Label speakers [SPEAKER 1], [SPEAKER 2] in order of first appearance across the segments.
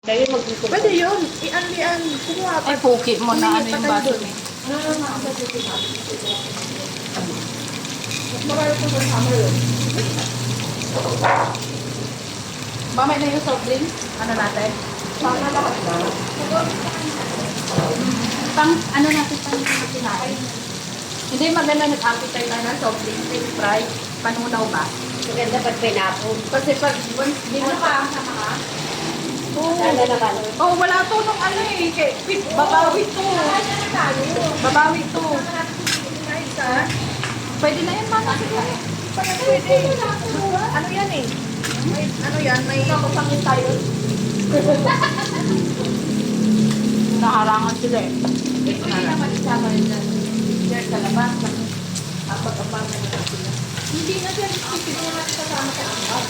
[SPEAKER 1] Dahil mag-ikot.
[SPEAKER 2] Pwede yun. Ian. Kumuha pa.
[SPEAKER 3] Ay, puki mo na ano yung baso mo.
[SPEAKER 2] Mas marami ko sa summer yun.
[SPEAKER 3] Mamay na yung soft drinks.
[SPEAKER 2] Ano natin? Sana lahat na.
[SPEAKER 3] Pang, ano natin pang kinain. Hindi maganda nag-appetite na soft drinks, fish fry, panunaw ba?
[SPEAKER 1] Maganda pag pineapple.
[SPEAKER 3] Kasi pag once di mo pa
[SPEAKER 2] Sama ka?
[SPEAKER 1] Sana naman.
[SPEAKER 3] oh, wala to nung ano eh. Babawi to. Babawi to. Pwede na yan, mama. Siguro.
[SPEAKER 2] Pwede. Ano yan eh? Ano yan? May kapapangit tayo.
[SPEAKER 3] Nakarangan sila eh.
[SPEAKER 2] Ito na naman isama rin dyan. Diyan sa labas. Ang pag-abangan na sila. Hindi na siya. Hindi na natin kasama sa labas.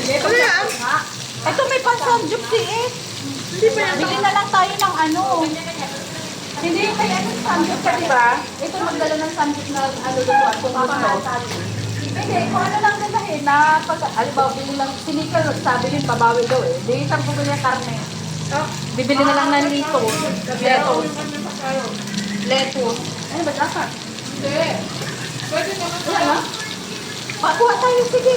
[SPEAKER 2] Ano yan?
[SPEAKER 3] Ito may pansamjup si eh.
[SPEAKER 2] Hindi pa yan.
[SPEAKER 3] Bili na lang tayo ng ano. Hindi, may ano samjup ka, di ba? Ito magdala ng samjup na ano lutuan. Kung gusto. Hindi, kung ano lang dalahin na pag, alibaw, bili lang, sinikal, sabi din, pabawi daw eh. Hindi, isang bumili ng karne. Bibili na lang ng lettuce. Lettuce. Ano ba, dapat?
[SPEAKER 2] Hindi. Pwede naman
[SPEAKER 3] Wala na? Pakuha tayo, sige.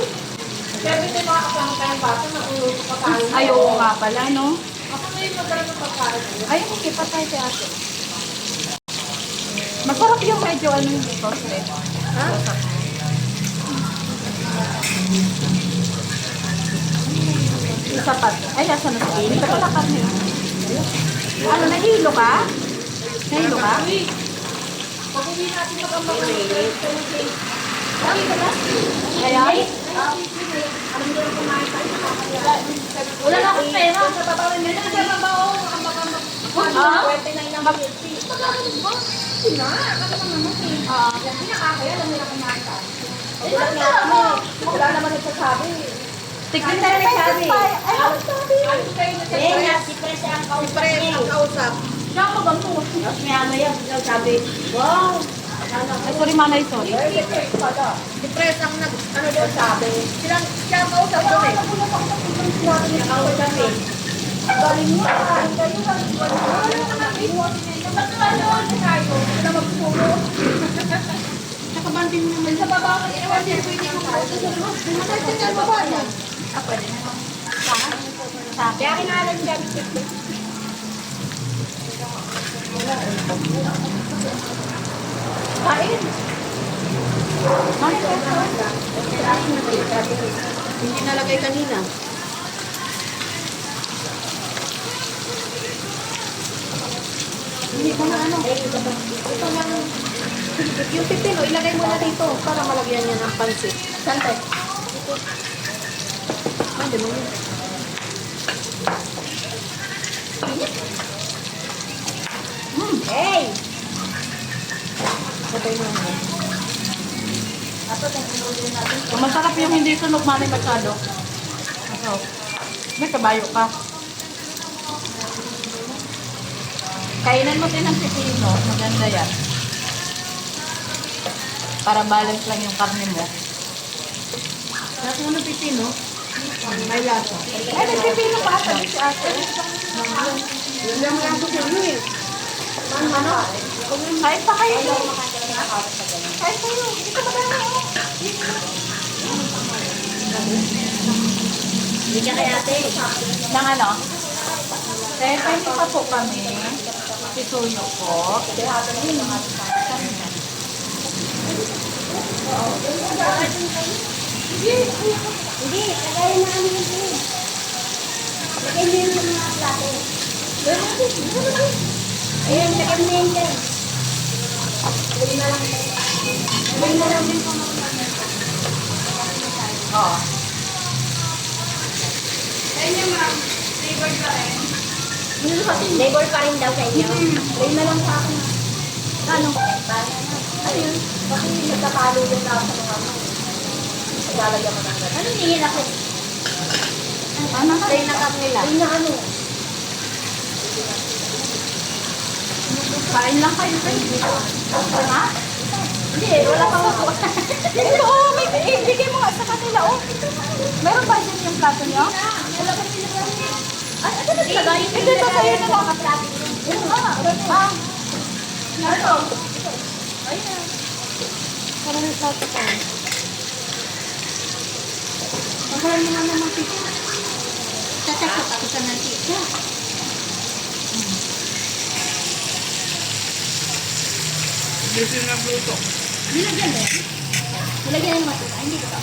[SPEAKER 2] Pwede din mga kasama tayong bata na ulo sa pagkain.
[SPEAKER 3] Ay, oo nga pala, no?
[SPEAKER 2] Ako na yung magdala ng pagkain.
[SPEAKER 3] Ay, okay, patay si ate. Masarap yung medyo ano yung sauce eh.
[SPEAKER 2] Ha?
[SPEAKER 3] Isa pa. Ay, asa na siya? Ito pala kami. Ano, nahilo ka? Nahilo ka?
[SPEAKER 2] Pag-uwi natin mag-ambag.
[SPEAKER 3] Kaya?
[SPEAKER 2] Wala na akong pera. Sa babawin nila. Sa babawin.
[SPEAKER 3] Ah?
[SPEAKER 2] Pwede na ilang magiging. Magkakaroon ba? Sina? Ano ka naman eh? Hindi nakakaya. Alam nila kumain ka. Wala naman nagsasabi.
[SPEAKER 3] Tignan tayo nagsabi. Ay, ako sabi.
[SPEAKER 2] Ano kayo nagsasabi?
[SPEAKER 1] Si Pres ang
[SPEAKER 2] Si Pres ang kausap.
[SPEAKER 3] Siya ako bang tuwa?
[SPEAKER 1] Tapos maya sabi, wow.
[SPEAKER 3] Ay, sorry, manay, sorry.
[SPEAKER 2] Si Pres ang ano daw sabi. Siya ang kausap doon eh.
[SPEAKER 1] Nakausap eh.
[SPEAKER 2] Galing mo. Galing mo. Wala naman ito. Ba't naman tayo? Na magpuno.
[SPEAKER 3] Nakabanding naman.
[SPEAKER 2] Sa baba ko, iwan din pwede kong kausap sa labas. Nakasya sa baba niya.
[SPEAKER 3] Ah, pwede na.
[SPEAKER 1] Kaya kinalan siya ni Pres.
[SPEAKER 2] Kain. Hindi nalagay kanina. Hindi ko na ano. Ito na yung pipino, ilagay mo na dito para malagyan niya ng pansit. Sante. Mande mo yun.
[SPEAKER 1] Hey!
[SPEAKER 2] Sabay mo na.
[SPEAKER 3] Masarap yung hindi sunog manay masyado. Masarap. May kabayo ka. Kainan mo din ng pipino. Maganda yan. Para balance lang yung karne mo.
[SPEAKER 2] Lahat mo ng pipino, may lasa.
[SPEAKER 3] Ay, nagpipino pa ata si ate.
[SPEAKER 2] Yun lang lang sa inyo eh. Ano?
[SPEAKER 3] Kain pa kayo. Kain kayo. Ito ba tayo?
[SPEAKER 1] Hindi ka kaya ate.
[SPEAKER 3] Nang ano? Kaya pwede pa po kami. Sisuyo po.
[SPEAKER 1] Hindi, kagaya na ano yun eh. Lagay mo yung mga plato. Ayan, lagay mo yun dyan. Lagay na lang. Lagay na lang din po mga
[SPEAKER 3] Oo.
[SPEAKER 1] Labor pa rin daw sa inyo.
[SPEAKER 2] Lagay na lang sa akin.
[SPEAKER 3] Ano?
[SPEAKER 2] Ano yun? Kasi nagkakalo yung nasa ng ano. Naglalagyan mo ng gano'n.
[SPEAKER 1] Ano ningin ako?
[SPEAKER 3] Ano na?
[SPEAKER 2] Lagay na kap nila. Lagay na ano?
[SPEAKER 3] Kain lang kayo. Ha?
[SPEAKER 2] Hindi, wala pang
[SPEAKER 3] Ito, oh, may bigay mo nga sa kanila, oh. Meron ba dyan yung plato niyo?
[SPEAKER 2] Wala pa nilagay. Ay, ano na nilagay?
[SPEAKER 3] Hindi ba kayo na lang? Ah,
[SPEAKER 2] Ano?
[SPEAKER 3] ayun. Para may plato ko. Bakalan mo naman ng pizza.
[SPEAKER 1] Tatakot ako sa mantika.
[SPEAKER 2] Nilagyan mo yan? Nilagyan ng matuka, hindi ko ba?